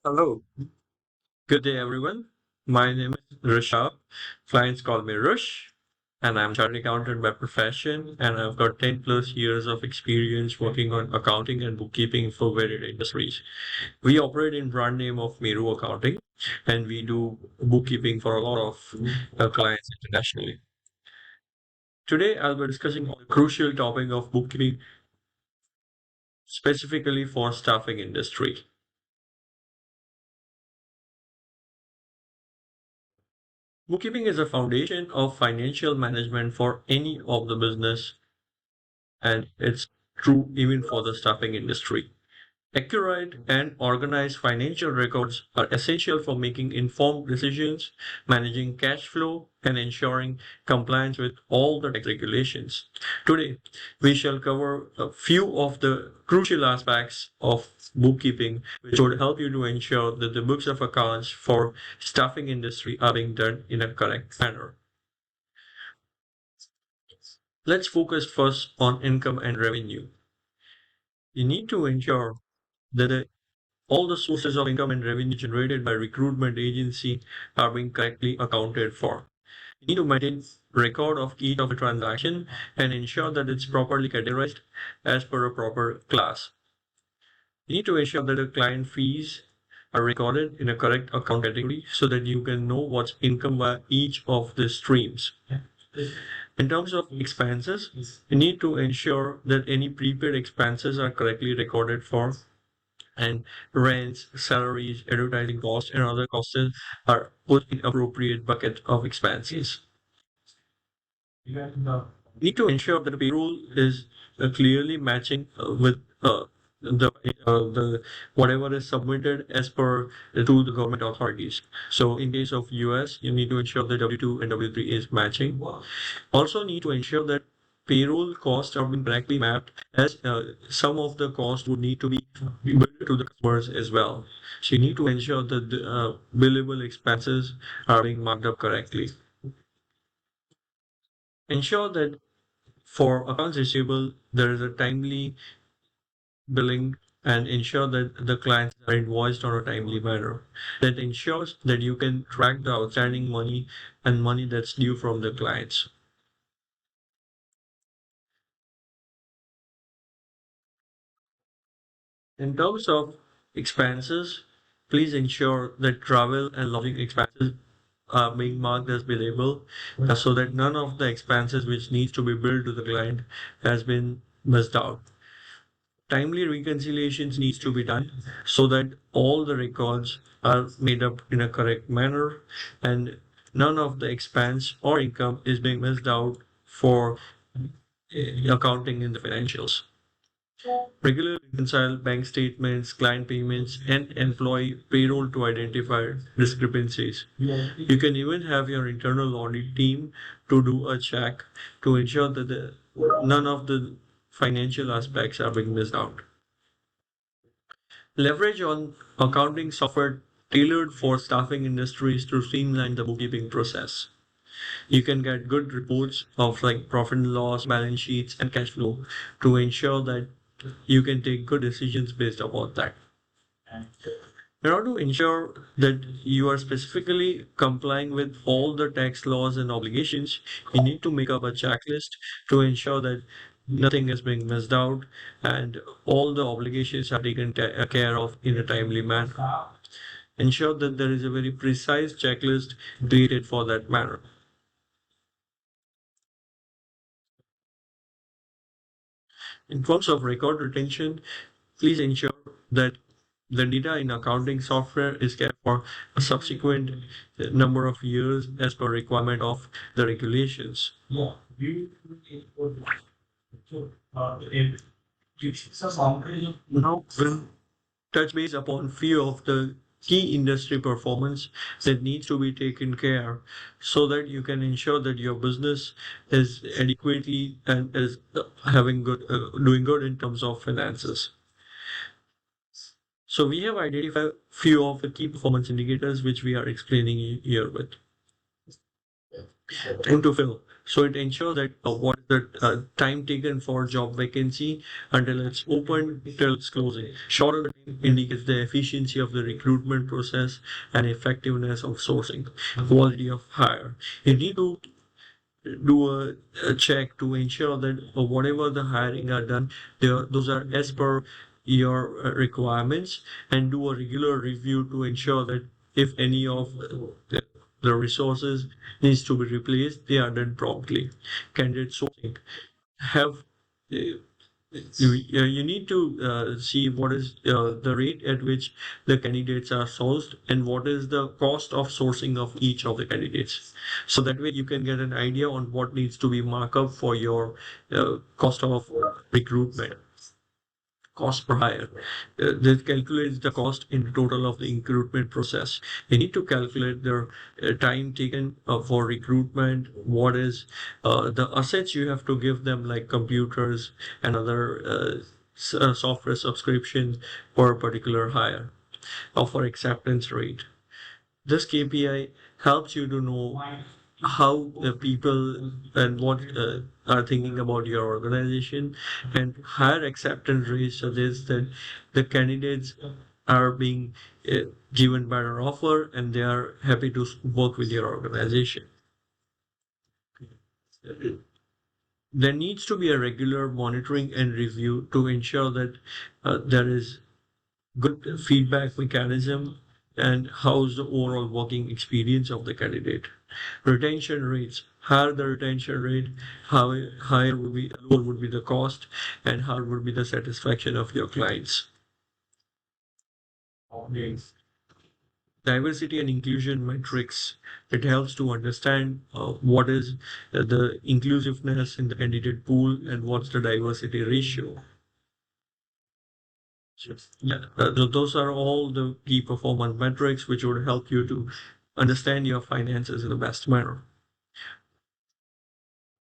Hello, good day everyone. My name is Rishabh. Clients call me Rush, and I'm chartered accountant by profession, and I've got 10 plus years of experience working on accounting and bookkeeping for varied industries. We operate in brand name of Meru Accounting, and we do bookkeeping for a lot of clients internationally. Today, I'll be discussing on the crucial topic of bookkeeping specifically for staffing industry. Bookkeeping is a foundation of financial management for any of the business, and it's true even for the staffing industry. Accurate and organized financial records are essential for making informed decisions, managing cash flow, and ensuring compliance with all the tax regulations. Today, we shall cover a few of the crucial aspects of bookkeeping, which would help you to ensure that the books of accounts for staffing industry are being done in a correct manner. Let's focus first on income and revenue. You need to ensure that all the sources of income and revenue generated by recruitment agency are being correctly accounted for. You need to maintain record of each of the transaction and ensure that it's properly categorized as per a proper class. You need to ensure that the client fees are recorded in a correct account category so that you can know what's income by each of the streams. In terms of expenses, you need to ensure that any prepaid expenses are correctly recorded for, and rents, salaries, advertising costs, and other costs are put in appropriate bucket of expenses. You need to ensure that the payroll is clearly matching with the whatever is submitted as per to the government authorities. So in case of US, you need to ensure that W2 and W3 is matching. Also need to ensure that payroll costs are being correctly mapped, as some of the costs would need to be billed to the customers as well. So you need to ensure that the billable expenses are being marked up correctly. Ensure that for accounts receivable, there is a timely billing, and ensure that the clients are invoiced on a timely manner. That ensures that you can track the outstanding money and money that's due from the clients. In terms of expenses, please ensure that travel and lodging expenses are being marked as billable, so that none of the expenses which needs to be billed to the client has been missed out. Timely reconciliations needs to be done so that all the records are made up in a correct manner, and none of the expense or income is being missed out for accounting in the financials. Regularly reconcile bank statements, client payments, and employee payroll to identify discrepancies. You can even have your internal audit team to do a check to ensure that none of the financial aspects are being missed out. Leverage on accounting software tailored for staffing industries to streamline the bookkeeping process. You can get good reports of like profit and loss, balance sheets, and cash flow to ensure that you can take good decisions based upon that. In order to ensure that you are specifically complying with all the tax laws and obligations, you need to make up a checklist to ensure that nothing is being missed out and all the obligations are taken care of in a timely manner. Ensure that there is a very precise checklist created for that matter. In terms of record retention, please ensure that the data in accounting software is kept for a subsequent number of years as per requirement of the regulations. Now, we'll touch base upon few of the key industry performance that needs to be taken care so that you can ensure that your business is adequately and is having good doing good in terms of finances. So we have identified few of the key performance indicators which we are explaining here with. Time to fill. So it ensures that what the time taken for job vacancy until it's open till it's closing. Shorter time indicates the efficiency of the recruitment process and effectiveness of sourcing, quality of hire. You need to do a check to ensure that whatever the hiring are done, those are as per your requirements, and do a regular review to ensure that if any of the resources needs to be replaced, they are done promptly. Candidate sourcing have you need to see what is the rate at which the candidates are sourced and what is the cost of sourcing of each of the candidates. So that way you can get an idea on what needs to be marked up for your cost of recruitment, cost per hire. That calculates the cost in total of the recruitment process. You need to calculate the time taken for recruitment, what is the assets you have to give them, like computers and other software subscriptions for a particular hire, or for acceptance rate. This KPI helps you to know how the people and what are thinking about your organization, and higher acceptance rate suggests that the candidates are being given better offer and they are happy to work with your organization. There needs to be a regular monitoring and review to ensure that there is good feedback mechanism and how's the overall working experience of the candidate. Retention rates. Higher the retention rate, higher would be lower would be the cost, and higher would be the satisfaction of your clients. Diversity and inclusion metrics. It helps to understand what is the inclusiveness in the candidate pool and what's the diversity ratio. Yeah, those are all the key performance metrics which would help you to understand your finances in the best manner.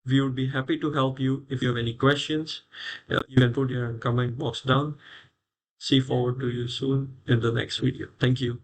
We would be happy to help you. If you have any questions, you can put your comment box down. See forward to you soon in the next video. Thank you.